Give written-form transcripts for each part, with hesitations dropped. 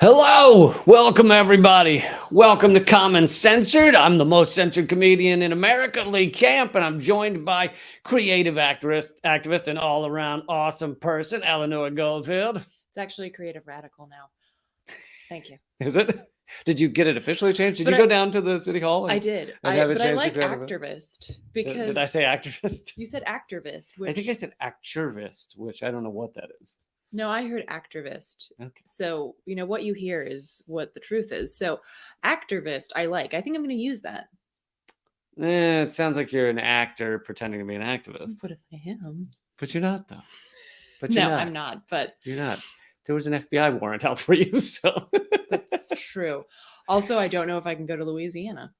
Hello, welcome everybody. Welcome to Common Censored. I'm the most censored comedian in America, Lee Camp, and I'm joined by creative activist and all-around awesome person, Eleanor Goldfield. It's actually creative radical now. Thank you. Is it? Did you get it officially changed? Did you go down to the city hall? I did. And have it But I changed like to creative? activist because Did I say activist? you said activist. Which, I think I said activist, which I don't know what that is. No, I heard activist. Okay. So, what you hear is what the truth is. So, activist, I like. I think I'm going to use that. It sounds like you're an actor pretending to be an activist. But if I am. But you're not, though. But no, I'm not. But you're not. There was an FBI warrant out for you, so. That's true. Also, I don't know if I can go to Louisiana.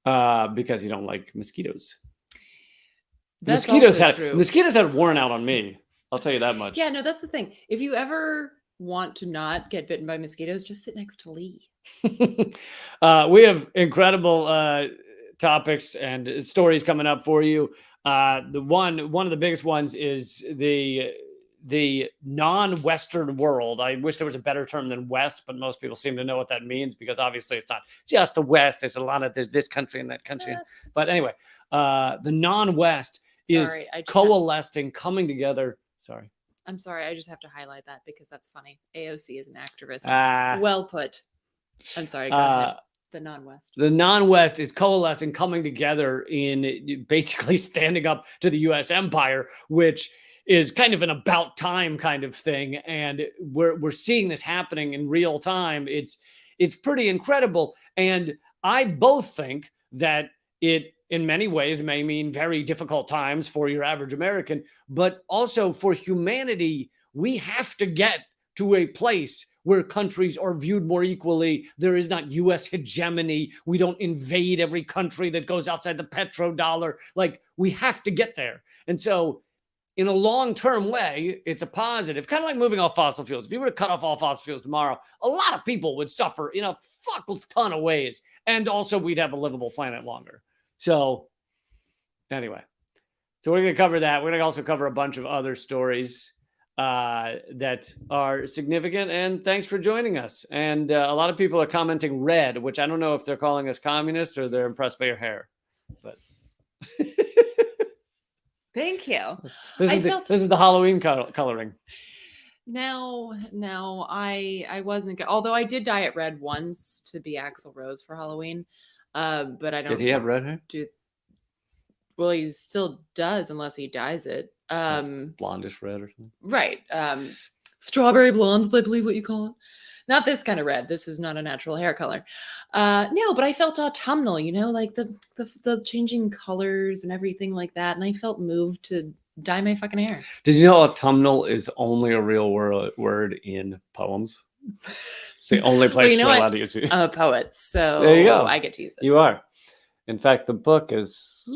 Because you don't like mosquitoes. That's mosquitoes also true. Mosquitoes had a warrant out on me. I'll tell you that much. Yeah, no, that's the thing. If you ever want to not get bitten by mosquitoes, just sit next to Lee. We have incredible topics and stories coming up for you. One of the biggest ones is the non-Western world. I wish there was a better term than West, but most people seem to know what that means because obviously it's not just the West. There's this country and that country. But anyway, the non-West is coalescing, coming together. Sorry. I'm sorry. I just have to highlight that because that's funny. AOC is an activist. Well put. I'm sorry. Go ahead. The non-West. The non-West is coalescing, coming together in basically standing up to the U.S. empire, which is kind of an about time kind of thing. And we're seeing this happening in real time. It's pretty incredible. And I both think that it, in many ways, may mean very difficult times for your average American, but also for humanity. We have to get to a place where countries are viewed more equally. There is not U.S. hegemony. We don't invade every country that goes outside the petrodollar. Like, we have to get there. And so in a long-term way, it's a positive, kind of like moving off fossil fuels. If you were to cut off all fossil fuels tomorrow, a lot of people would suffer in a fuck ton of ways. And also we'd have a livable planet longer. So anyway, so we're going to cover that. We're going to also cover a bunch of other stories that are significant. And thanks for joining us. And a lot of people are commenting red, which I don't know if they're calling us communists or they're impressed by your hair. But thank you. This is the Halloween coloring. No, I wasn't. Although I did dye it red once to be Axl Rose for Halloween. But I don't. Did he have red hair? Well, he still does unless he dyes it. Blondish red or something. Right. Strawberry blonde, I believe what you call it. Not this kind of red. This is not a natural hair color. No, but I felt autumnal, like the changing colors and everything like that. And I felt moved to dye my fucking hair. Did you know autumnal is only a real word in poems? It's the only place you're allowed to use it. I'm a poet, so there you go. I get to use it. You are. In fact, the book is...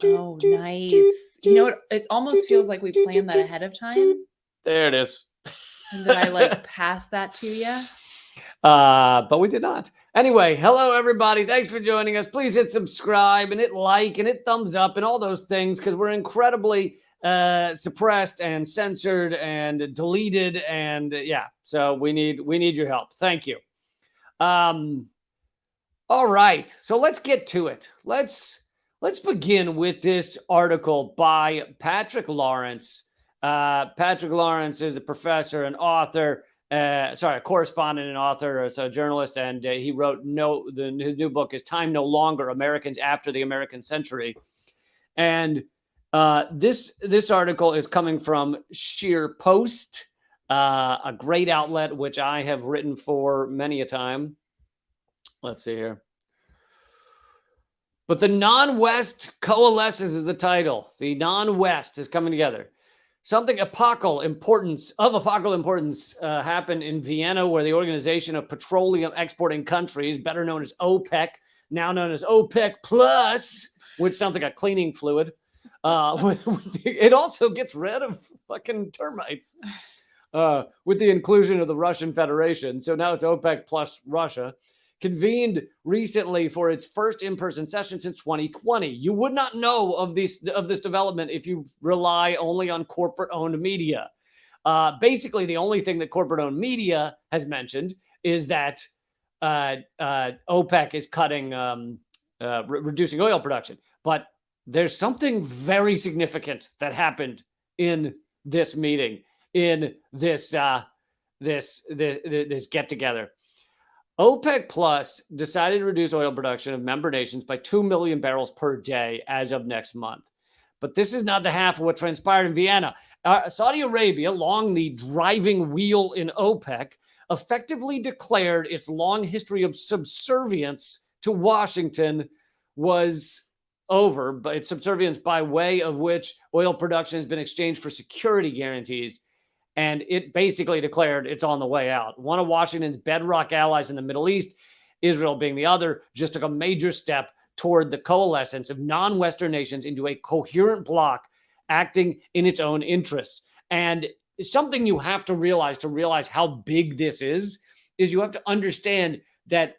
Oh, nice. It almost feels like we planned that ahead of time. There it is. And then I pass that to you. But we did not. Anyway, hello everybody. Thanks for joining us. Please hit subscribe and hit like and hit thumbs up and all those things because we're incredibly suppressed and censored and deleted and so we need your help. Thank you. All right, so let's get to it. Let's begin with this article by Patrick Lawrence. Patrick Lawrence is a professor and author, a correspondent and author, so a journalist, and he wrote his new book is Time No Longer, Americans After the American Century. And this article is coming from Sheer Post, a great outlet, which I have written for many a time. Let's see here. But the non-West coalesces is the title. The non-West is coming together. Something apocal importance happened in Vienna, where the Organization of Petroleum Exporting Countries, better known as OPEC, now known as OPEC Plus, which sounds like a cleaning fluid. It also gets rid of fucking termites with the inclusion of the Russian Federation. So now it's OPEC plus Russia. Convened recently for its first in-person session since 2020. You would not know of this development if you rely only on corporate-owned media. Basically, the only thing that corporate-owned media has mentioned is that OPEC is cutting, reducing oil production. But there's something very significant that happened in this meeting, in this this get-together. OPEC Plus decided to reduce oil production of member nations by 2 million barrels per day as of next month. But this is not the half of what transpired in Vienna. Saudi Arabia, long the driving wheel in OPEC, effectively declared its long history of subservience to Washington was over, but its subservience by way of which oil production has been exchanged for security guarantees. And it basically declared it's on the way out. One of Washington's bedrock allies in the Middle East, Israel being the other, just took a major step toward the coalescence of non-Western nations into a coherent bloc acting in its own interests. And something you have to realize how big this is you have to understand that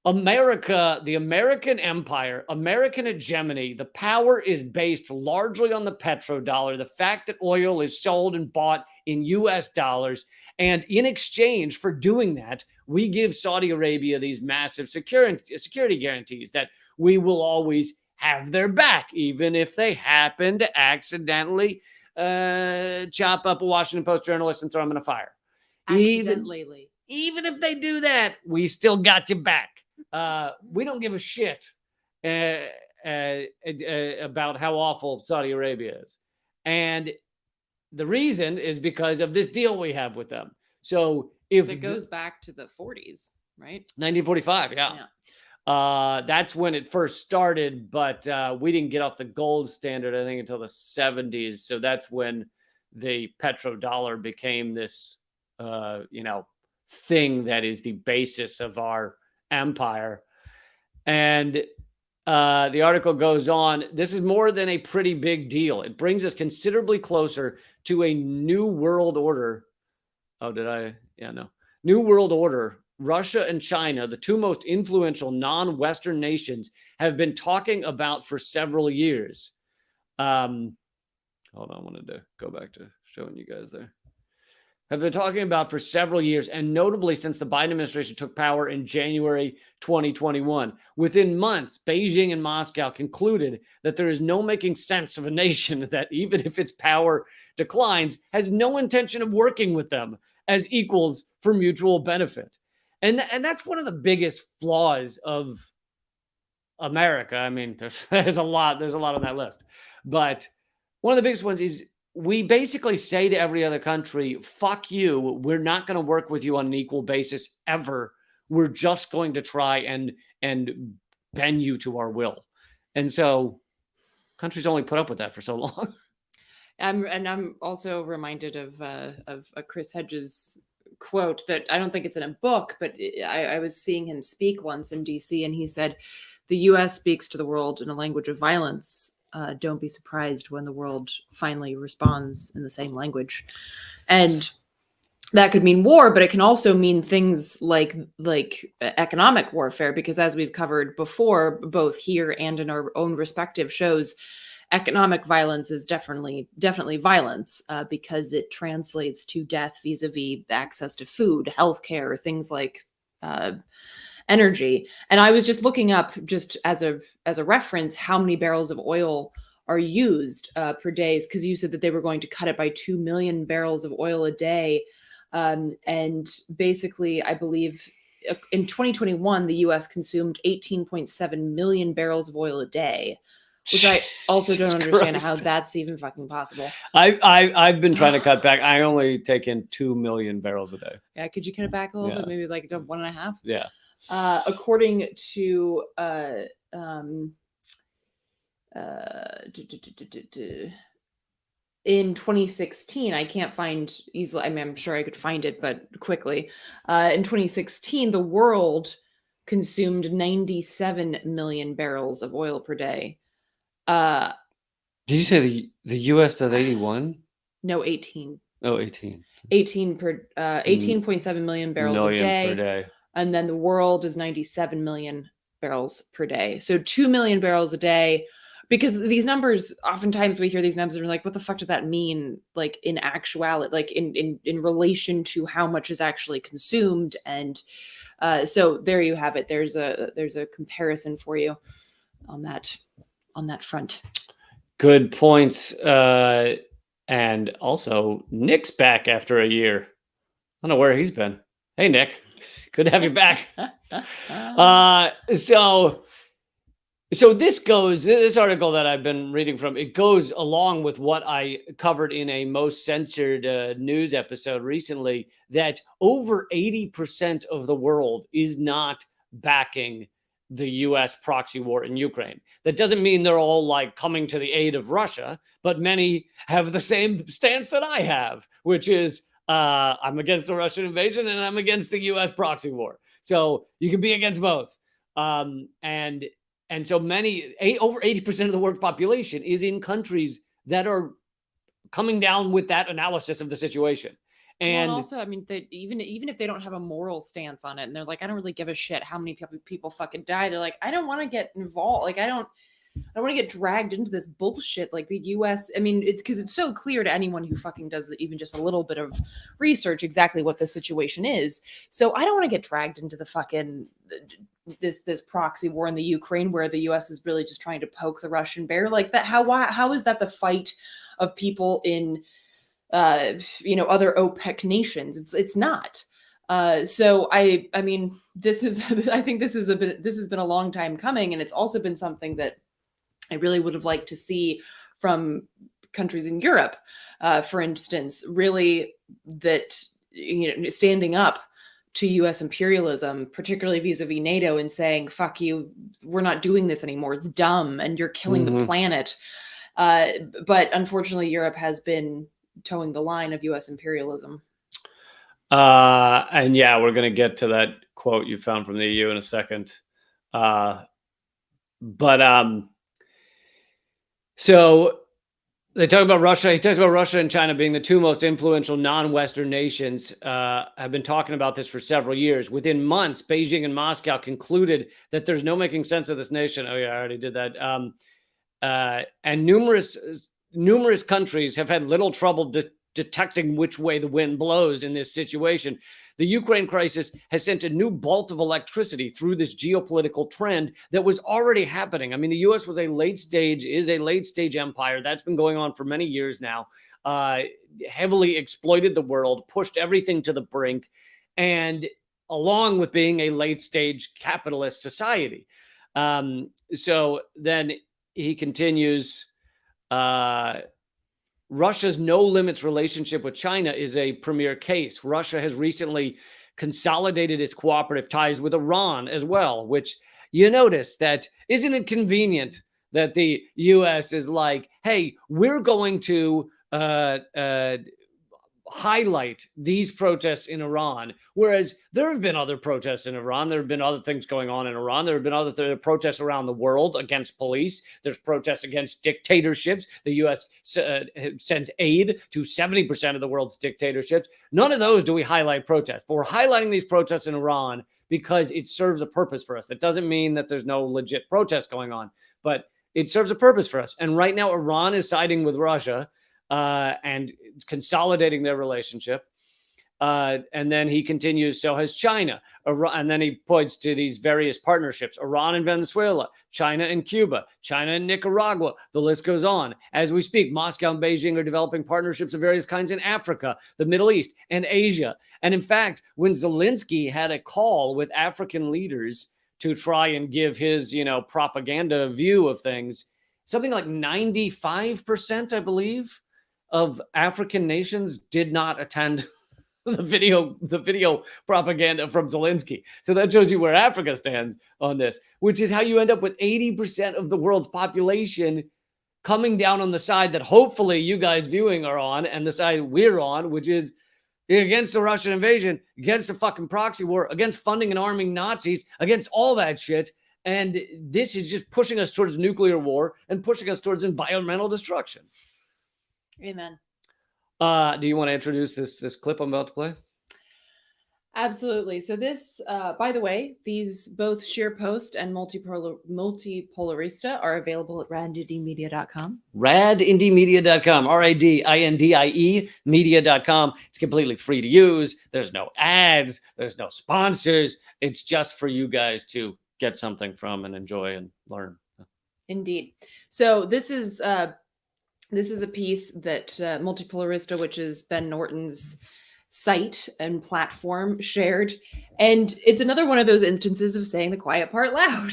America, the American empire, American hegemony, the power is based largely on the petrodollar, the fact that oil is sold and bought in US dollars. And in exchange for doing that, we give Saudi Arabia these massive security guarantees that we will always have their back, even if they happen to accidentally chop up a Washington Post journalist and throw him in a fire. Accidentally. Even if they do that, we still got you back. We don't give a shit about how awful Saudi Arabia is. And the reason is because of this deal we have with them. So if it goes back to the 40s, right? 1945, yeah. That's when it first started, but we didn't get off the gold standard, I think, until the 70s. So that's when the petrodollar became this, thing that is the basis of our empire. And the article goes on, this is more than a pretty big deal. It brings us considerably closer to a new world order. New world order. Russia and China, the two most influential non-Western nations, have been talking about for several years. Hold on, I wanted to go back to showing you guys there. Have been talking about for several years, and notably since the Biden administration took power in January 2021. Within months, Beijing and Moscow concluded that there is no making sense of a nation that, even if its power declines, has no intention of working with them as equals for mutual benefit. And that's one of the biggest flaws of America. I mean, there's a lot on that list. But one of the biggest ones is we basically say to every other country, fuck you, we're not going to work with you on an equal basis ever. We're just going to try and bend you to our will. And so countries only put up with that for so long. I'm also reminded of a Chris Hedges quote that I don't think it's in a book, but I was seeing him speak once in DC, and he said, the US speaks to the world in a language of violence. Don't be surprised when the world finally responds in the same language. And that could mean war, but it can also mean things like economic warfare, because as we've covered before, both here and in our own respective shows, economic violence is definitely violence because it translates to death vis-a-vis access to food, healthcare, things like energy. And I was just looking up, just as a reference, how many barrels of oil are used per day, because you said that they were going to cut it by 2 million barrels of oil a day. And basically, I believe in 2021, the US consumed 18.7 million barrels of oil a day, which I also don't understand how that's even fucking possible. I've been trying to cut back. I only take in 2 million barrels a day. Yeah, could you cut it back a little bit? Maybe like 1.5? Yeah. According to in 2016, I can't find easily. I mean, I'm sure I could find it, but quickly. In 2016, the world consumed 97 million barrels of oil per day. Did you say the US does 81? No, 18. Oh, 18. 18.7 million barrels a day. Per day. And then the world is 97 million barrels per day. So 2 million barrels a day, because these numbers, oftentimes we hear these numbers and we're like, what the fuck does that mean? Like in actuality, like in relation to how much is actually consumed. And so there you have it. There's a comparison for you on that front. Good points. And also Nick's back after a year. I don't know where he's been. Hey, Nick, good to have you back. So this article that I've been reading from, it goes along with what I covered in a most censored news episode recently, that over 80% of the world is not backing the U.S. proxy war in Ukraine. That doesn't mean they're all like coming to the aid of Russia, but many have the same stance that I have, which is I'm against the Russian invasion and I'm against the U.S. proxy war. So you can be against both. And so over 80% of the world's population is in countries that are coming down with that analysis of the situation. And also, I mean, even if they don't have a moral stance on it, and they're like, I don't really give a shit how many people fucking die. They're like, I don't want to get involved. Like, I don't want to get dragged into this bullshit. Like the U.S. I mean, it's because it's so clear to anyone who fucking does even just a little bit of research exactly what the situation is. So I don't want to get dragged into the fucking this proxy war in the Ukraine, where the U.S. is really just trying to poke the Russian bear like that. How is that the fight of people in other OPEC nations? It's not. So I mean, I think this has been a long time coming, and it's also been something that I really would have liked to see from countries in Europe, for instance, really that, standing up to U.S. imperialism, particularly vis-a-vis NATO, and saying, fuck you, we're not doing this anymore. It's dumb and you're killing the planet. But unfortunately, Europe has been towing the line of U.S. imperialism. And yeah, we're going to get to that quote you found from the EU in a second. So they talk about Russia. He talks about Russia and China being the two most influential non-Western nations. Have been talking about this for several years. Within months, Beijing and Moscow concluded that there's no making sense of this nation. Oh yeah, I already did that. And numerous countries have had little trouble detecting which way the wind blows in this situation. The Ukraine crisis has sent a new bolt of electricity through this geopolitical trend that was already happening. I mean, the U.S. is a late stage empire. That's been going on for many years now. Heavily exploited the world, pushed everything to the brink, and along with being a late stage capitalist society. So then he continues, Russia's no limits relationship with China is a premier case. Russia has recently consolidated its cooperative ties with Iran as well, which you notice that, isn't it convenient that the U.S. is like, hey, we're going to highlight these protests in Iran, whereas there have been other protests in Iran. There have been other things going on in Iran. There have been other protests around the world against police. There's protests against dictatorships. The U.S. sends aid to 70% of the world's dictatorships. None of those do we highlight protests, but we're highlighting these protests in Iran because it serves a purpose for us. It doesn't mean that there's no legit protests going on, but it serves a purpose for us. And right now, Iran is siding with Russia and consolidating their relationship. And then he continues, so has China. And then he points to these various partnerships: Iran and Venezuela, China and Cuba, China and Nicaragua. The list goes on. As we speak, Moscow and Beijing are developing partnerships of various kinds in Africa, the Middle East, and Asia. And in fact, when Zelensky had a call with African leaders to try and give his, propaganda view of things, something like 95%, I believe, of African nations did not attend the video propaganda from Zelensky. So that shows you where Africa stands on this, which is how you end up with 80% of the world's population coming down on the side that hopefully you guys viewing are on, and the side we're on, which is against the Russian invasion, against the fucking proxy war, against funding and arming Nazis, against all that shit. And this is just pushing us towards nuclear war and pushing us towards environmental destruction. Amen. Do you want to introduce this clip I'm about to play? Absolutely. So this, by the way, these both Sheer Post and Multipolarista are available at radindiemedia.com. Radindiemedia.com, RADINDIE media.com. It's completely free to use. There's no ads. There's no sponsors. It's just for you guys to get something from and enjoy and learn. Indeed. So this is a piece that Multipolarista, which is Ben Norton's site and platform, shared, and it's another one of those instances of saying the quiet part loud.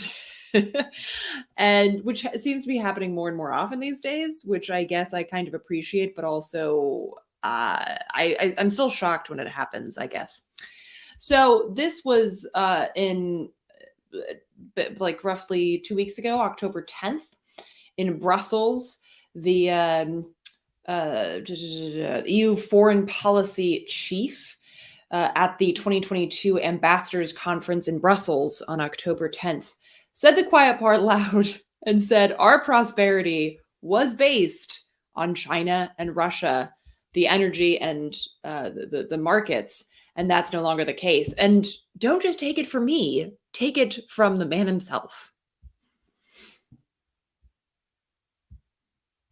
And which seems to be happening more and more often these days, which I guess I kind of appreciate, but also I'm still shocked when it happens, I guess. So this was in like roughly 2 weeks ago, October 10th, in Brussels. The EU foreign policy chief at the 2022 Ambassadors Conference in Brussels on October 10th said the quiet part loud and said our prosperity was based on China and Russia, the energy and the markets, and that's no longer the case. And don't just take it from me, take it from the man himself.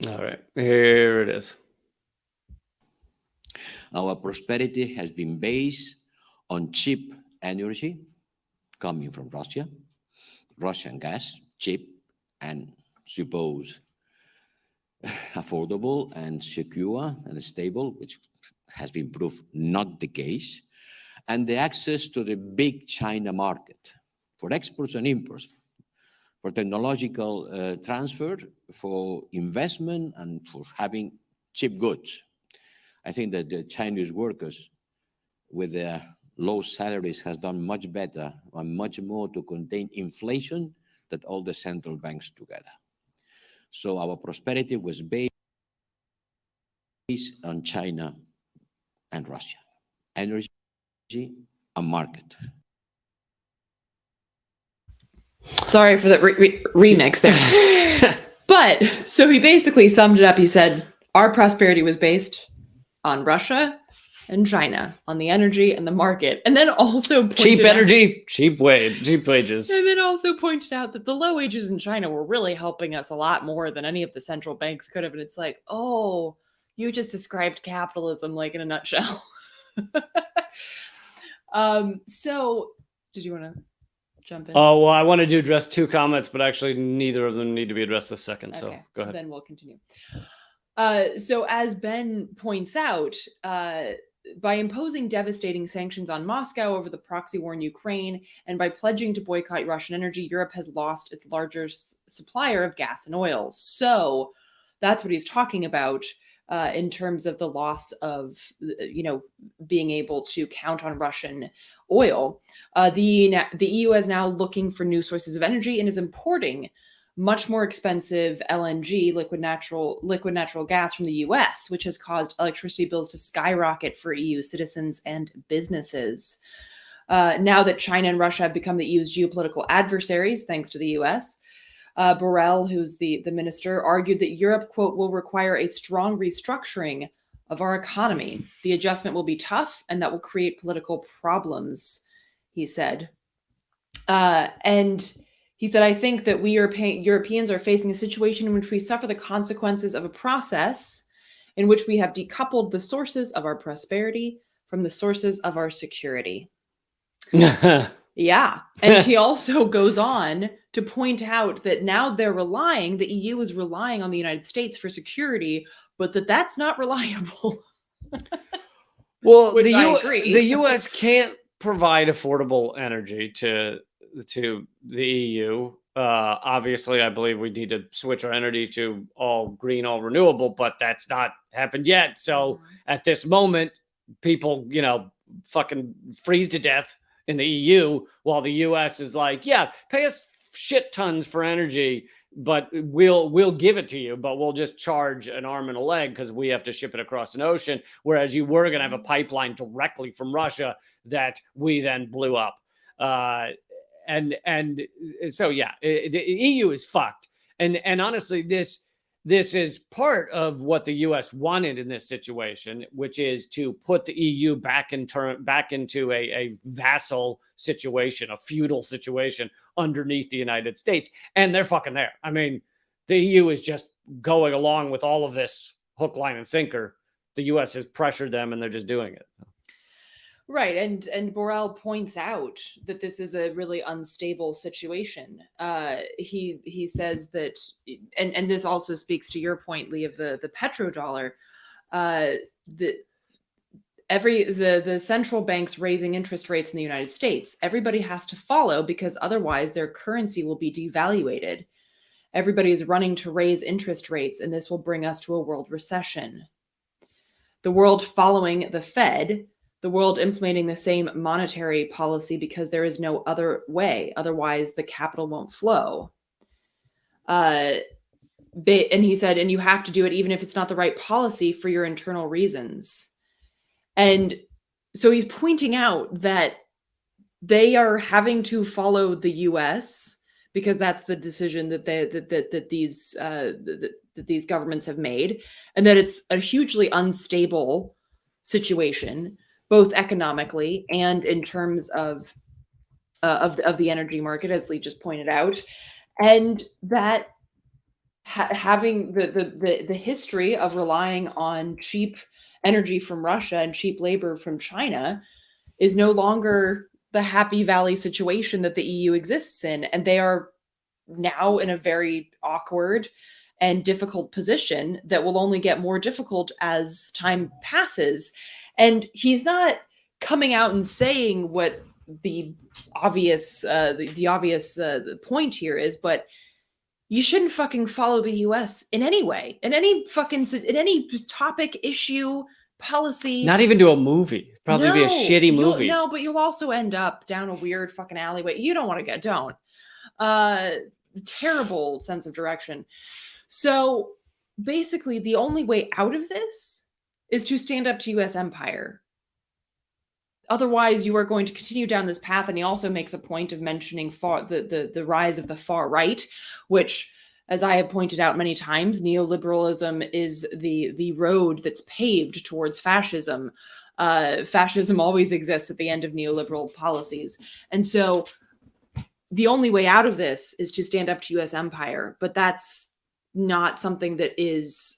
All right, here it is. Our prosperity has been based on cheap energy coming from Russia, Russian gas, cheap and suppose affordable and secure and stable, which has been proved not the case, and the access to the big China market for exports and imports, for technological transfer, for investment, and for having cheap goods. I think that the Chinese workers with their low salaries has done much better and much more to contain inflation than all the central banks together. So our prosperity was based on China and Russia, energy and market. Sorry for the remix there. But so he basically summed it up. He said, our prosperity was based on Russia and China, on the energy and the market. And then also pointed cheap energy, cheap wages. And then also pointed out that the low wages in China were really helping us a lot more than any of the central banks could have. And it's like, oh, you just described capitalism like in a nutshell. So did you want to jump in? Oh, well, I wanted to address two comments, but actually neither of them need to be addressed this second. Okay, so go ahead. Then we'll continue. So as Ben points out, by imposing devastating sanctions on Moscow over the proxy war in Ukraine and by pledging to boycott Russian energy, Europe has lost its largest supplier of gas and oil. So that's what he's talking about in terms of the loss of, being able to count on Russian oil. The EU is now looking for new sources of energy and is importing much more expensive LNG, liquid natural gas from the US, which has caused electricity bills to skyrocket for EU citizens and businesses. Now that China and Russia have become the EU's geopolitical adversaries, thanks to the US, Borrell, who's the minister, argued that Europe, quote, will require a strong restructuring of our economy. The adjustment will be tough and that will create political problems, he said. And he said, I think that we Europeans are facing a situation in which we suffer the consequences of a process in which we have decoupled the sources of our prosperity from the sources of our security. Yeah. And he also goes on to point out that now the EU is relying on the United States for security, but that's not reliable. Well, the U.S. can't provide affordable energy to the EU. Obviously, I believe we need to switch our energy to all green, all renewable, but that's not happened yet. So at this moment, people, fucking freeze to death in the EU while the US is like, yeah, pay us shit tons for energy, but we'll give it to you, but we'll just charge an arm and a leg because we have to ship it across an ocean. Whereas you were going to have a pipeline directly from Russia that we then blew up. And so, yeah, the EU is fucked. And honestly, this is part of what the U.S. wanted in this situation, which is to put the EU back into a vassal situation, a feudal situation underneath the United States. And they're fucking there. I mean, the EU is just going along with all of this hook, line, and sinker. The U.S. has pressured them, and they're just doing it. Right, and Borrell points out that this is a really unstable situation. He says that, and this also speaks to your point, Lee, of the petrodollar. The central banks raising interest rates in the United States, everybody has to follow, because otherwise their currency will be devaluated. Everybody is running to raise interest rates, and this will bring us to a world recession. The world following the Fed, the world implementing the same monetary policy, because there is no other way. Otherwise, the capital won't flow. And he said, and you have to do it even if it's not the right policy for your internal reasons. And so he's pointing out that they are having to follow the U.S. because that's the decision that these governments have made, and that it's a hugely unstable situation, both economically and in terms of the energy market, as Lee just pointed out, and that having the history of relying on cheap energy from Russia and cheap labor from China is no longer the happy valley situation that the EU exists in, and they are now in a very awkward and difficult position that will only get more difficult as time passes. And he's not coming out and saying what the obvious point here is, but you shouldn't fucking follow the US in any way, in any topic, issue, policy. Not even to a movie. Probably be a shitty movie. No, but you'll also end up down a weird fucking alleyway. You don't want to don't. Terrible sense of direction. So basically, the only way out of this is to stand up to US empire. Otherwise, you are going to continue down this path. And he also makes a point of mentioning the rise of the far right, which, as I have pointed out many times, neoliberalism is the road that's paved towards fascism. Fascism always exists at the end of neoliberal policies. And so the only way out of this is to stand up to US empire. But that's not something that is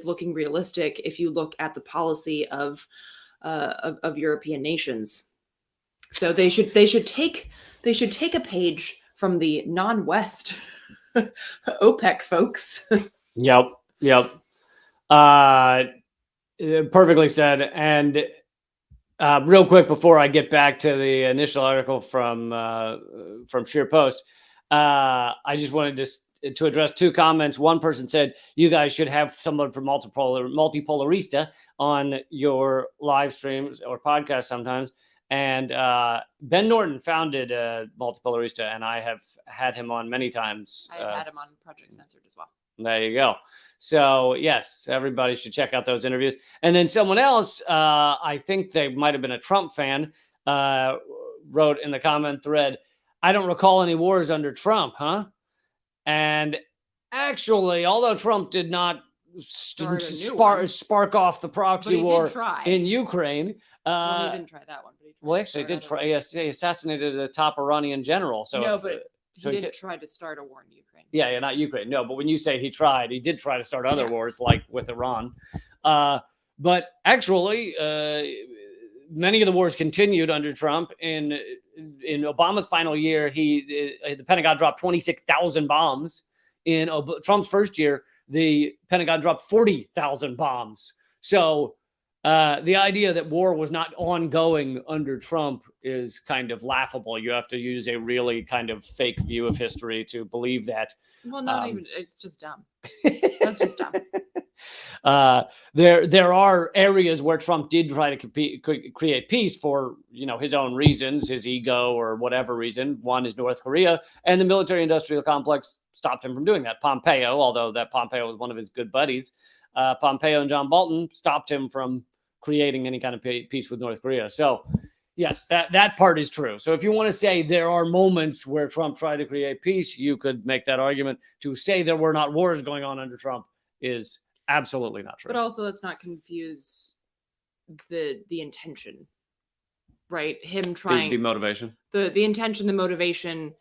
looking realistic if you look at the policy of European nations. So they should take a page from the non-West OPEC folks. Yep. Perfectly said. And real quick before I get back to the initial article from Sheer Post, I just wanted to address two comments. One person said, you guys should have someone from Multipolarista on your live streams or podcasts sometimes. And Ben Norton founded Multipolarista, and I have had him on many times. I've had him on Project Censored as well. There you go. So, yes, everybody should check out those interviews. And then someone else, I think they might have been a Trump fan, wrote in the comment thread, I don't recall any wars under Trump, huh? And actually, although Trump did not spark off the proxy war in Ukraine. Well, he didn't try that one. But he actually did try. Yes, he assassinated the top Iranian general. So no, but he didn't try to start a war in Ukraine. Yeah, not Ukraine. No, but when you say he did try to start other wars, like with Iran. But actually, many of the wars continued under Trump. In Obama's final year, the Pentagon dropped 26,000 bombs. In Trump's first year, the Pentagon dropped 40,000 bombs. So the idea that war was not ongoing under Trump is kind of laughable. You have to use a really kind of fake view of history to believe that. Well, not even. It's just dumb. That's just dumb. There are areas where Trump did try to create peace for his own reasons, his ego or whatever reason. One is North Korea, and the military-industrial complex stopped him from doing that. Pompeo, although that Pompeo was one of his good buddies, Pompeo and John Bolton stopped him from creating any kind of peace with North Korea. So Yes, that part is true. So if you want to say there are moments where Trump tried to create peace, you could make that argument. To say there were not wars going on under Trump is absolutely not true. But also, let's not confuse the intention, right? Him trying the motivation, the intention, the motivation.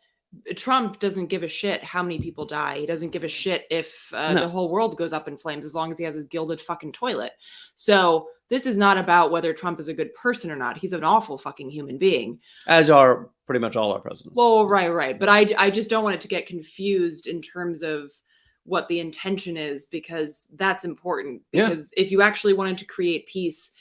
Trump doesn't give a shit how many people die. He doesn't give a shit if the whole world goes up in flames, as long as he has his gilded fucking toilet. So this is not about whether Trump is a good person or not. He's an awful fucking human being. as are pretty much all our presidents. Well, right. But I just don't want it to get confused in terms of what the intention is, because that's important. Because if you actually wanted to create peace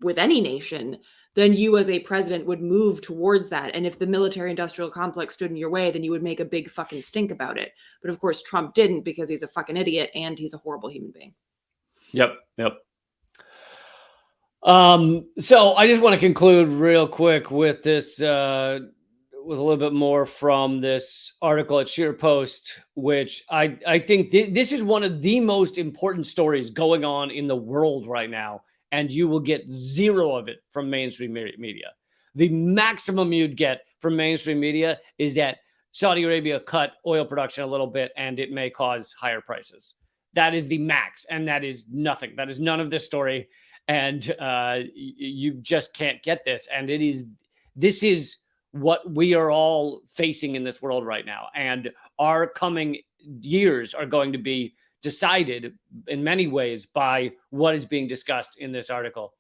with any nation, then you as a president would move towards that. And if the military industrial complex stood in your way, then you would make a big fucking stink about it. But of course, Trump didn't, because he's a fucking idiot and he's a horrible human being. Yep. So I just want to conclude real quick with this, with a little bit more from this article at Sheer Post, which I think this is one of the most important stories going on in the world right now. And you will get zero of it from mainstream media. The maximum you'd get from mainstream media is that Saudi Arabia cut oil production a little bit and it may cause higher prices. That is the max, and that is nothing. That is none of this story, and you just can't get this. And this is what we are all facing in this world right now, and our coming years are going to be decided in many ways by what is being discussed in this article.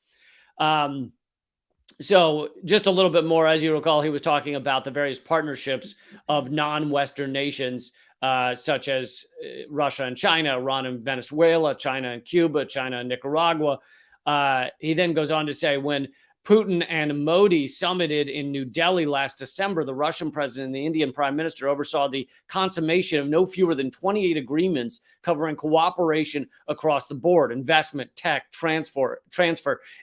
So just a little bit more, as you recall, he was talking about the various partnerships of non-Western nations, such as Russia and China, Iran and Venezuela, China and Cuba, China and Nicaragua. He then goes on to say, when Putin and Modi summited in New Delhi last December, the Russian president and the Indian prime minister oversaw the consummation of no fewer than 28 agreements covering cooperation across the board: investment, tech, transfer,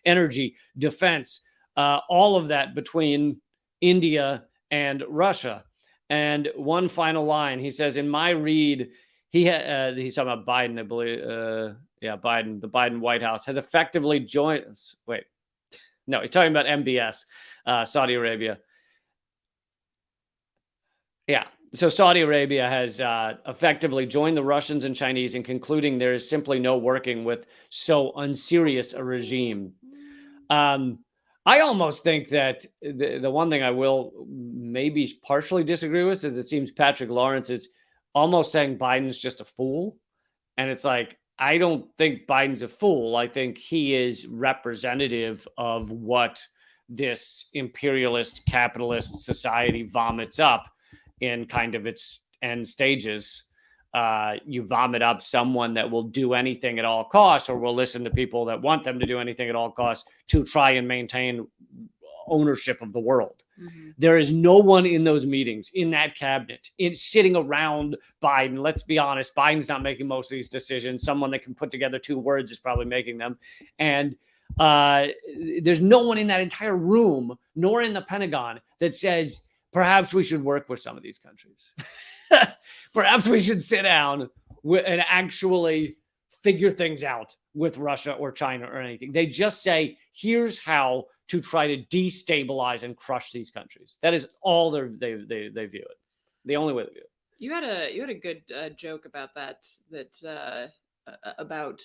energy, defense, all of that between India and Russia. And one final line, he says, in my read, he's talking about Biden, I believe. Biden, the Biden White House has effectively joined. Wait. No, he's talking about MBS, Saudi Arabia. Yeah, so Saudi Arabia has effectively joined the Russians and Chinese in concluding there is simply no working with so unserious a regime. I almost think that the one thing I will maybe partially disagree with is it seems Patrick Lawrence is almost saying Biden's just a fool. And it's like, I don't think Biden's a fool. I think he is representative of what this imperialist capitalist society vomits up in kind of its end stages. You vomit up someone that will do anything at all costs, or will listen to people that want them to do anything at all costs to try and maintain ownership of the world. Mm-hmm. There is no one in those meetings, in that cabinet, sitting around Biden. Let's be honest, Biden's not making most of these decisions. Someone that can put together 2 words is probably making them. And there's no one in that entire room, nor in the Pentagon, that says, perhaps we should work with some of these countries. Perhaps we should sit down and actually figure things out with Russia or China or anything. They just say, here's how to try to destabilize and crush these countries. That is all they view it. The only way they view it. You had a good joke about that about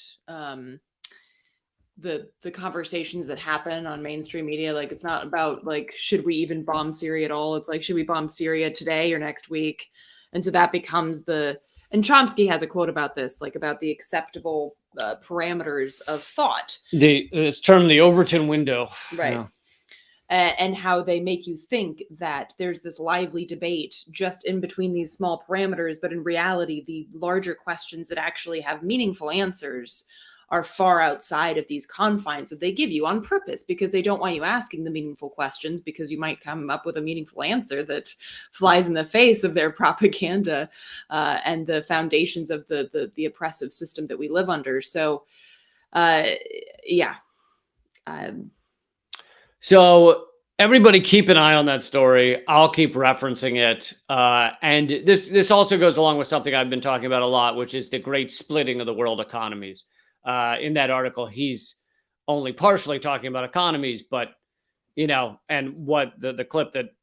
the conversations that happen on mainstream media. Like, it's not about like, should we even bomb Syria at all? It's like, should we bomb Syria today or next week? And so that becomes and Chomsky has a quote about this, like about the acceptable parameters of thought. It's termed the Overton window. Right. Yeah. And how they make you think that there's this lively debate just in between these small parameters. But in reality, the larger questions that actually have meaningful answers are far outside of these confines that they give you on purpose, because they don't want you asking the meaningful questions, because you might come up with a meaningful answer that flies in the face of their propaganda and the foundations of the oppressive system that we live under. So, yeah. So everybody keep an eye on that story. I'll keep referencing it. And this also goes along with something I've been talking about a lot, which is the great splitting of the world economies. In that article, he's only partially talking about economies, but and what the clip that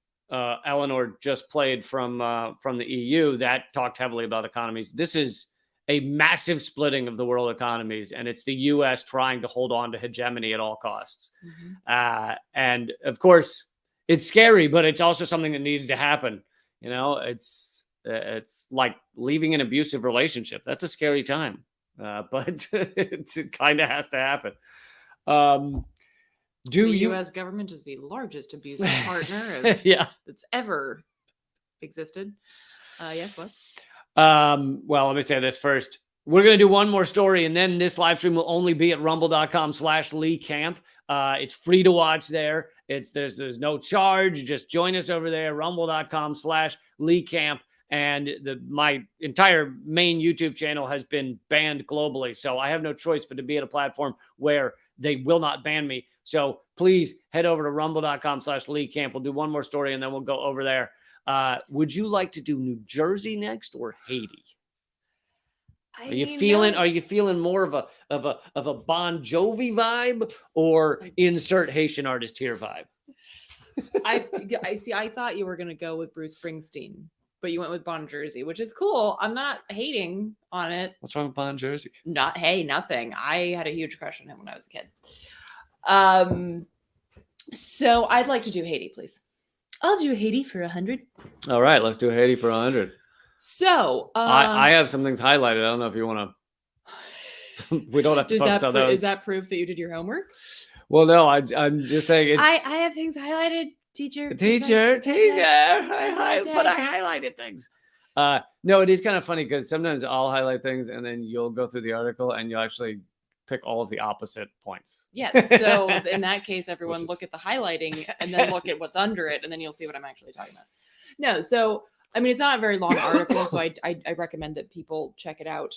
Eleanor just played from the EU that talked heavily about economies. This is a massive splitting of the world economies, and it's the U.S. trying to hold on to hegemony at all costs. And of course, it's scary, but it's also something that needs to happen. It's like leaving an abusive relationship. That's a scary time, but it kind of has to happen. The U.S. government is the largest abusive partner that's ever existed. Yes, what? Well, let me say this first. We're going to do one more story, and then this live stream will only be at rumble.com/Lee Camp. It's free to watch there. There's no charge. Just join us over there, rumble.com/Lee Camp. And my entire main YouTube channel has been banned globally. So I have no choice but to be at a platform where they will not ban me. So please head over to rumble.com/Lee Camp. We'll do one more story and then we'll go over there. Would you like to do New Jersey next or Haiti? Are you feeling more of a Bon Jovi vibe or insert Haitian artist here vibe? I see. I thought you were going to go with Bruce Springsteen, but you went with Bon Jersey, which is cool. I'm not hating on it. What's wrong with Bon Jersey? Nothing. I had a huge crush on him when I was a kid. So I'd like to do Haiti, please. I'll do Haiti for 100. All right, let's do Haiti for 100. So I have some things highlighted. I don't know if you want to. We don't have to focus on those. Is that proof that you did your homework? Well, no. I'm just saying. I have things highlighted. Teacher. But I highlighted things. No, it is kind of funny because sometimes I'll highlight things and then you'll go through the article and you'll actually pick all of the opposite points. Yes. So in that case, everyone look at the highlighting and then look at what's under it, and then you'll see what I'm actually talking about. No, so I mean, it's not a very long article, so I recommend that people check it out.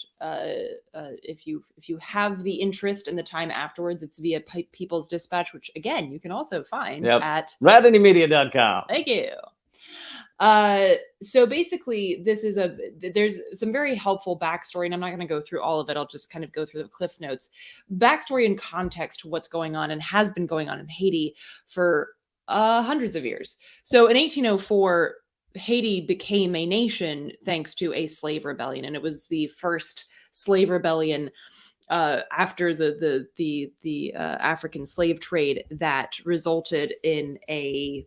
If you have the interest and the time afterwards, it's via People's Dispatch, which again you can also find at radanymedia.com. Thank you. So basically, there's some very helpful backstory, and I'm not going to go through all of it. I'll just kind of go through the Cliff's Notes. Backstory and context to what's going on and has been going on in Haiti for hundreds of years. So in 1804, Haiti became a nation thanks to a slave rebellion, and it was the first slave rebellion after the African slave trade that resulted in a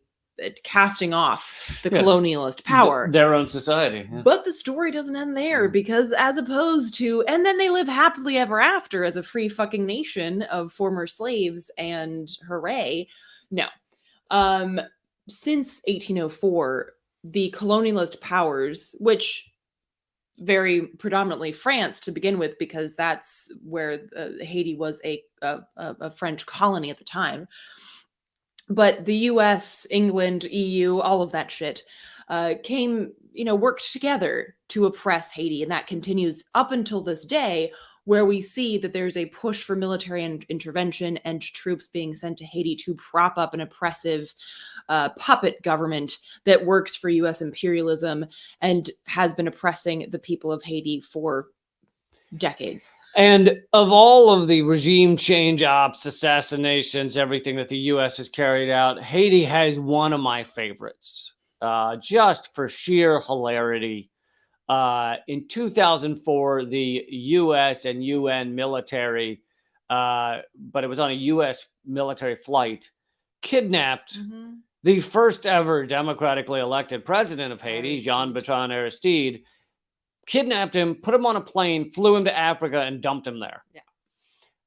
casting off the colonialist power, their own society. Yeah. But the story doesn't end there, because as opposed to, and then they live happily ever after as a free fucking nation of former slaves, and hooray. No. Since 1804, the colonialist powers, which very predominantly France to begin with, because that's where Haiti was a French colony at the time. But the US, England, EU, all of that shit worked together to oppress Haiti. And that continues up until this day, where we see that there's a push for military intervention and troops being sent to Haiti to prop up an oppressive puppet government that works for US imperialism and has been oppressing the people of Haiti for decades. And of all of the regime change ops, assassinations, everything that the U.S. has carried out, Haiti has one of my favorites, just for sheer hilarity. In 2004, the U.S. and UN military, but it was on a U.S. military flight, kidnapped the first ever democratically elected president of Haiti, Jean-Bertrand Aristide. Kidnapped him, put him on a plane, flew him to Africa, and dumped him there. Yeah.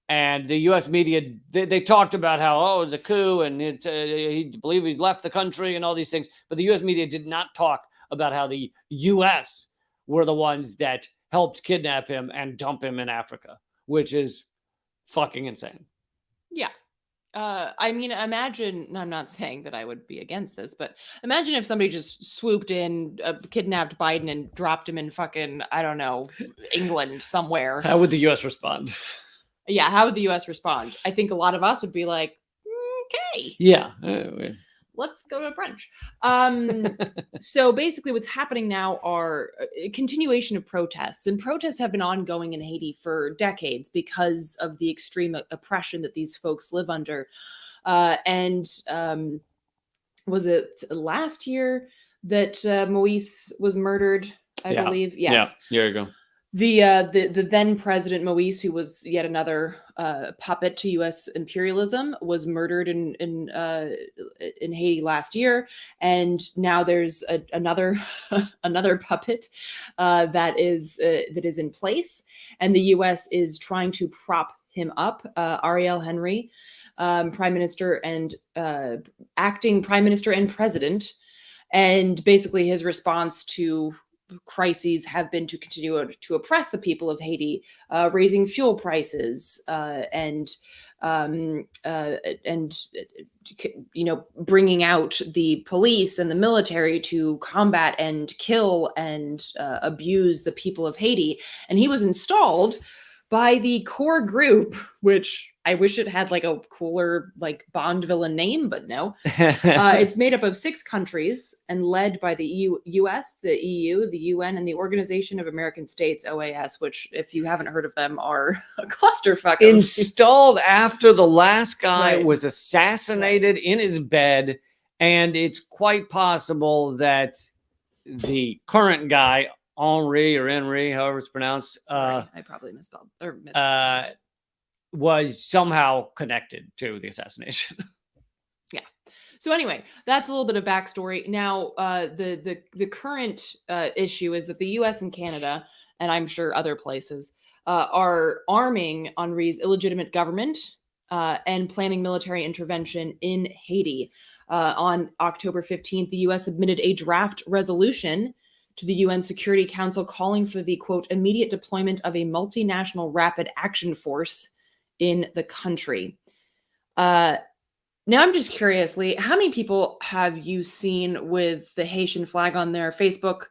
And the U.S. media, they talked about how, it was a coup, and he believed he's left the country and all these things. But the U.S. media did not talk about how the U.S. were the ones that helped kidnap him and dump him in Africa, which is fucking insane. Yeah. I mean, imagine, I'm not saying that I would be against this, but imagine if somebody just swooped in, kidnapped Biden and dropped him in fucking, I don't know, England somewhere. How would the U.S. respond? Yeah, how would the U.S. respond? I think a lot of us would be like, okay. Yeah. Let's go to brunch. So basically what's happening now are a continuation of protests, and protests have been ongoing in Haiti for decades because of the extreme oppression that these folks live under. And was it last year that Moise was murdered? I Yeah. believe. Yeah, Yes. there you go. The then president Moise, who was yet another puppet to U.S. imperialism, was murdered in Haiti last year, and now there's another another puppet that is in place, and the U.S. is trying to prop him up. Ariel Henry, prime minister and acting prime minister and president, and basically his response to crises have been to continue to oppress the people of Haiti, raising fuel prices and bringing out the police and the military to combat and kill and abuse the people of Haiti. And he was installed by the core group, which I wish it had like a cooler like Bond villain name, but no. It's made up of 6 countries and led by the US, the EU, the UN, and the Organization of American States, OAS, which, if you haven't heard of them, are a clusterfuck. Installed after the last guy Right. was assassinated in his bed, and it's quite possible that the current guy, Henry, however it's pronounced, Sorry, I probably misspelled or mispronounced it. was somehow connected to the assassination. So anyway, that's a little bit of backstory. Now, the current issue is that the U.S. and Canada, and I'm sure other places, are arming Henri's illegitimate government and planning military intervention in Haiti. On October 15th, the U.S. submitted a draft resolution to the UN Security Council calling for the, quote, immediate deployment of a multinational rapid action force in the country. Now, I'm just curious, Lee, how many people have you seen with the Haitian flag on their Facebook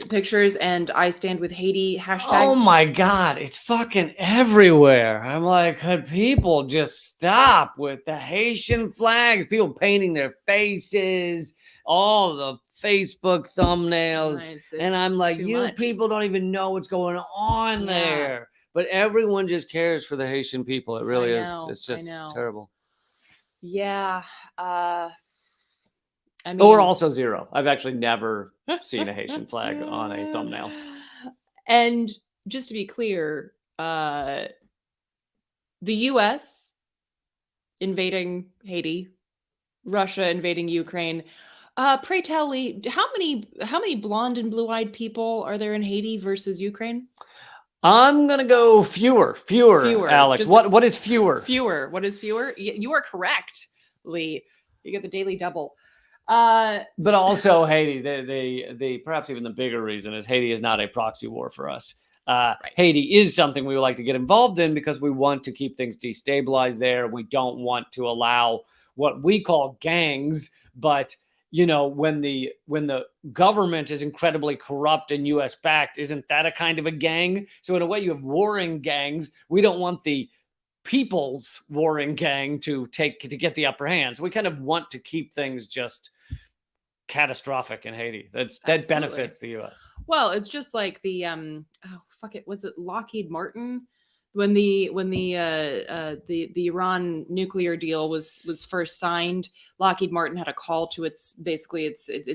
pictures and I stand with Haiti hashtags? Oh my God, it's fucking everywhere. I'm like, could people just stop with the Haitian flags? People painting their faces, all the Facebook thumbnails. And I'm like, you people don't even know what's going on there. But everyone just cares for the Haitian people. It really is. It's just terrible. Yeah. I mean, or also zero. I've actually never seen a Haitian flag on a thumbnail. And just to be clear, the US invading Haiti, Russia invading Ukraine. Pray tell, Lee, how many blonde and blue-eyed people are there in Haiti versus Ukraine? I'm gonna go fewer, Alex. What is fewer? Fewer. What is fewer? You are correct, Lee. You get the daily double. But also Haiti. The perhaps even the bigger reason is Haiti is not a proxy war for us. Right. Haiti is something we would like to get involved in because we want to keep things destabilized there. We don't want to allow what we call gangs, but you know, when the government is incredibly corrupt and US backed, isn't that a kind of a gang? So in a way, you have warring gangs. We don't want the people's warring gang to get the upper hand. So we kind of want to keep things just catastrophic in Haiti. That benefits the US. Well, it's just like the what's it, Lockheed Martin? When the Iran nuclear deal was first signed, Lockheed Martin had a call to its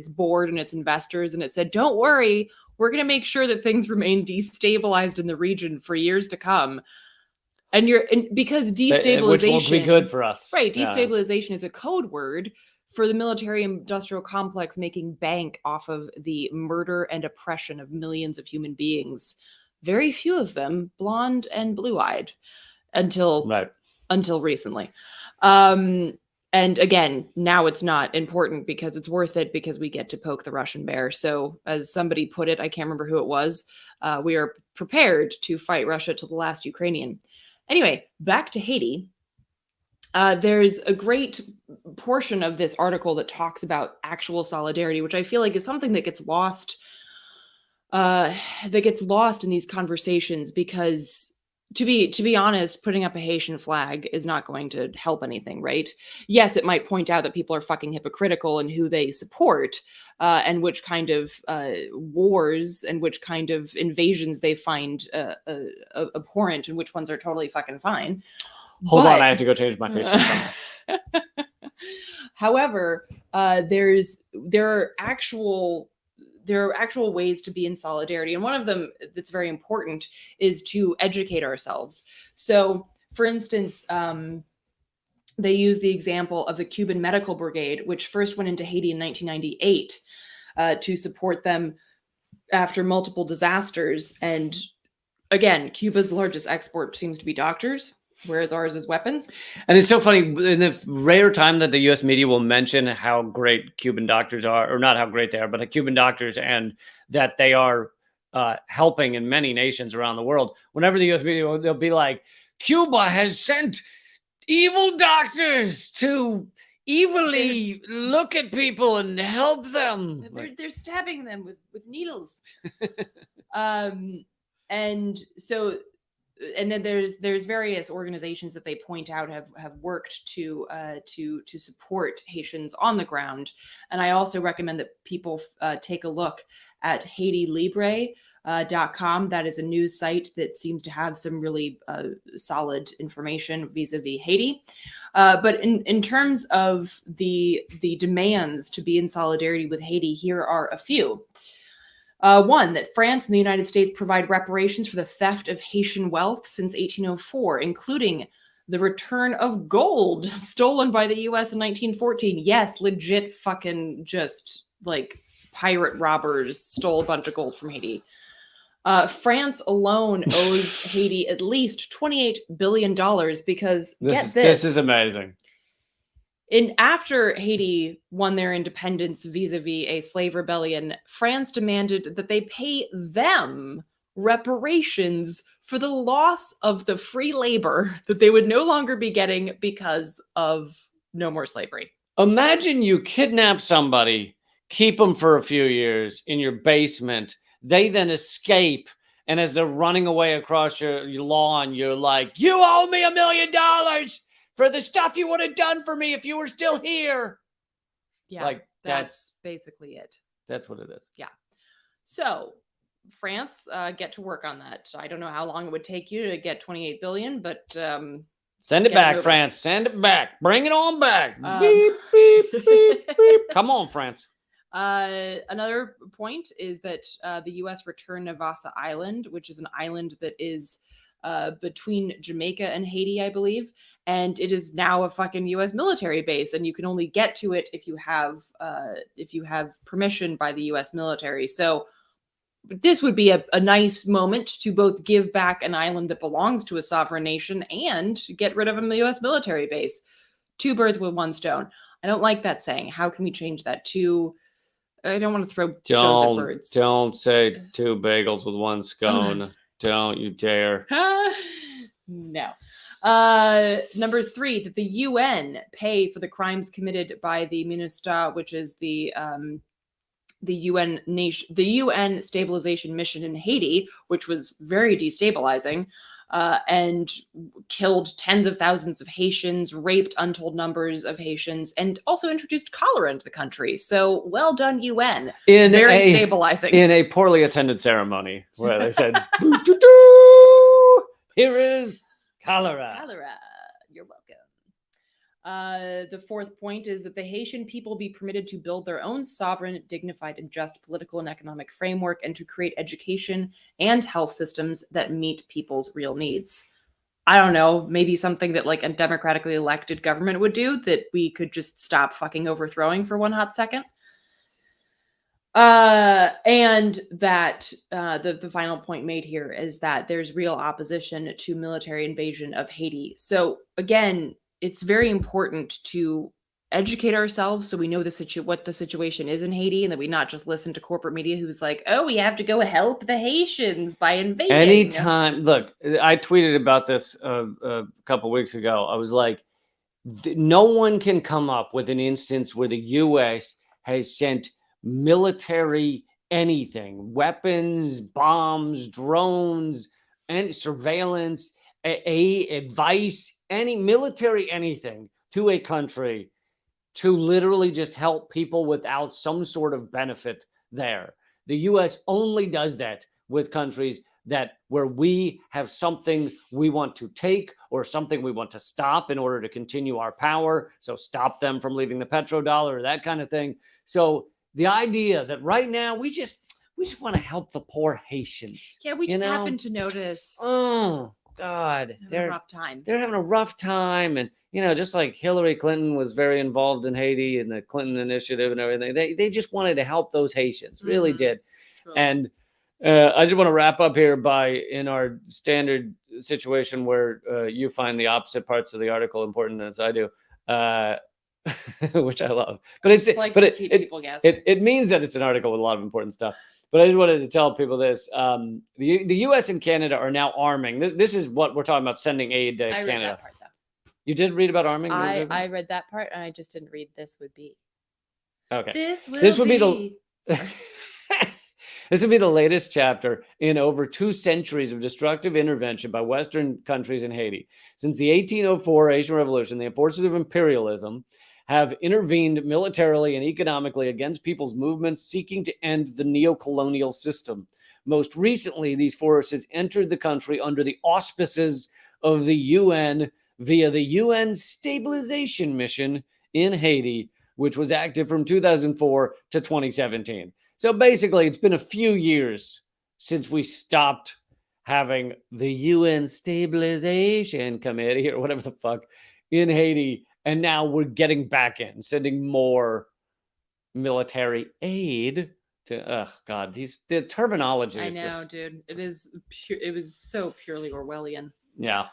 board and its investors, and it said, "Don't worry, we're going to make sure that things remain destabilized in the region for years to come." Because destabilization, which will be good for us, right? Destabilization is a code word for the military-industrial complex making bank off of the murder and oppression of millions of human beings. Very few of them blonde and blue-eyed until recently. And again, now it's not important because it's worth it because we get to poke the Russian bear. So as somebody put it, I can't remember who it was, we are prepared to fight Russia to the last Ukrainian. Anyway, back to Haiti. There's a great portion of this article that talks about actual solidarity, which I feel like is something that gets lost in these conversations, because to be honest, putting up a Haitian flag is not going to help anything, right? Yes, it might point out that people are fucking hypocritical in who they support, and which kind of wars and which kind of invasions they find abhorrent and which ones are totally fucking fine. Hold on, But- I have to go change my Facebook. However, there are actual ways to be in solidarity, and one of them that's very important is to educate ourselves. So, for instance, they use the example of the Cuban Medical Brigade, which first went into Haiti in 1998 to support them after multiple disasters. And again, Cuba's largest export seems to be doctors, whereas ours is weapons. And it's so funny, in the rare time that the U.S. media will mention how great Cuban doctors are, or not how great they are, but Cuban doctors, and that they are helping in many nations around the world, whenever the U.S. media, they'll be like, Cuba has sent evil doctors to evilly look at people and help them. They're stabbing them with needles. And so, and then there's various organizations that they point out have worked to support Haitians on the ground. And I also recommend that people take a look at HaitiLibre.com. That is a news site that seems to have some really solid information vis-a-vis Haiti. But in terms of the demands to be in solidarity with Haiti, here are a few. One, that France and the United States provide reparations for the theft of Haitian wealth since 1804, including the return of gold stolen by the U.S. in 1914. Yes, legit fucking just like pirate robbers stole a bunch of gold from Haiti. France alone owes Haiti at least $28 billion because, this is amazing. After Haiti won their independence vis-a-vis a slave rebellion, France demanded that they pay them reparations for the loss of the free labor that they would no longer be getting because of no more slavery. Imagine you kidnap somebody, keep them for a few years in your basement. They then escape, and as they're running away across your lawn, you're like, you owe me $1 million for the stuff you would have done for me if you were still here. Yeah, like that's basically it. That's what it is. Yeah. So France, get to work on that. I don't know how long it would take you to get 28 billion, but send it get back, moving. France. Send it back. Bring it on back. Beep, beep, beep, beep. Come on, France. Another point is that the U.S. returned Navassa Island, which is an island that is between Jamaica and Haiti, I believe, and it is now a fucking U.S. military base, and you can only get to it if you have permission by the U.S. military. So this would be a nice moment to both give back an island that belongs to a sovereign nation and get rid of a U.S. military base. Two birds with one stone. I don't like that saying. How can we change that to? I don't want to throw stones at birds. Don't say two bagels with one scone. Don't you dare. No. Number 3, that the UN pay for the crimes committed by the MINUSTA, which is the UN stabilization mission in Haiti, which was very destabilizing, and killed tens of thousands of Haitians, raped untold numbers of Haitians, and also introduced cholera into the country. So well done, UN. Very stabilizing. In a poorly attended ceremony where they said, here is cholera. Cholera. You're welcome. The 4th point is that the Haitian people be permitted to build their own sovereign, dignified, and just political and economic framework, and to create education and health systems that meet people's real needs. I don't know, maybe something that like a democratically elected government would do that we could just stop fucking overthrowing for one hot second. And that the final point made here is that there's real opposition to military invasion of Haiti. So again, it's very important to educate ourselves so we know what the situation is in Haiti, and that we not just listen to corporate media who's like, oh, we have to go help the Haitians by invading. Anytime, look, I tweeted about this a couple weeks ago. I was like, no one can come up with an instance where the U.S. has sent military anything, weapons, bombs, drones, and surveillance, advice, any military anything to a country to literally just help people without some sort of benefit there. The U.S. only does that with countries that where we have something we want to take or something we want to stop in order to continue our power. So stop them from leaving the petrodollar or that kind of thing. So the idea that right now we just want to help the poor Haitians. Yeah, we just happen to notice Oh God, a rough time. They're having a rough time, and just like Hillary Clinton was very involved in Haiti and the Clinton Initiative and everything, they just wanted to help those Haitians, really did. True. And I just want to wrap up here by, in our standard situation where you find the opposite parts of the article important as I do, which I love. But it means that it's an article with a lot of important stuff. But I just wanted to tell people this. The U.S. and Canada are now arming. This is what we're talking about, sending aid to Canada. I read that part, though. You did read about arming? I read that part, and I just didn't read this would be. Okay. This would be This would be the latest chapter in over 2 centuries of destructive intervention by Western countries in Haiti. Since the 1804 Haitian Revolution, the forces of imperialism have intervened militarily and economically against people's movements seeking to end the neo-colonial system. Most recently, these forces entered the country under the auspices of the UN via the UN Stabilization Mission in Haiti, which was active from 2004 to 2017. So basically, it's been a few years since we stopped having the UN Stabilization Committee or whatever the fuck in Haiti. And now we're getting back in, sending more military aid to, oh God, the terminology I is know, dude. It was so purely Orwellian. Yeah.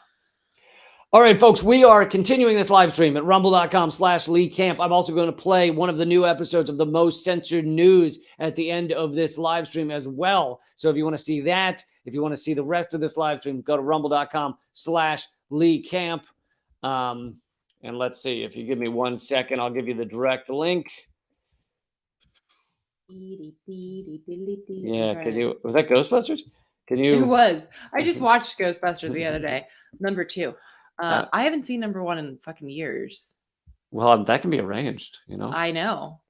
All right, folks, we are continuing this live stream at rumble.com/Lee Camp. I'm also going to play one of the new episodes of the Most Censored News at the end of this live stream as well. So if you want to see that, if you want to see the rest of this live stream, go to rumble.com/Lee Camp. And let's see, if you give me 1 second, I'll give you the direct link. Yeah, was that Ghostbusters? It was. I just watched Ghostbusters the other day. Number 2. I haven't seen number 1 in fucking years. Well, that can be arranged, I know.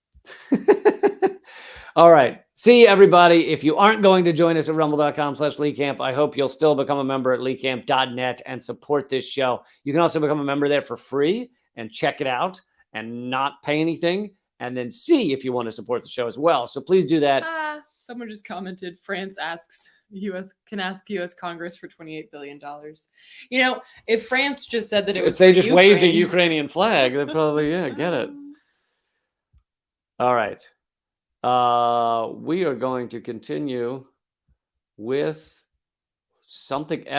All right. See, everybody, if you aren't going to join us at rumble.com/Lee Camp, I hope you'll still become a member at leecamp.net and support this show. You can also become a member there for free and check it out and not pay anything, and then see if you want to support the show as well. So please do that. Someone just commented, France can ask U.S. Congress for $28 billion. If France just said that it was, if they just waved a Ukrainian flag, they'd probably get it. All right. We are going to continue with something epic.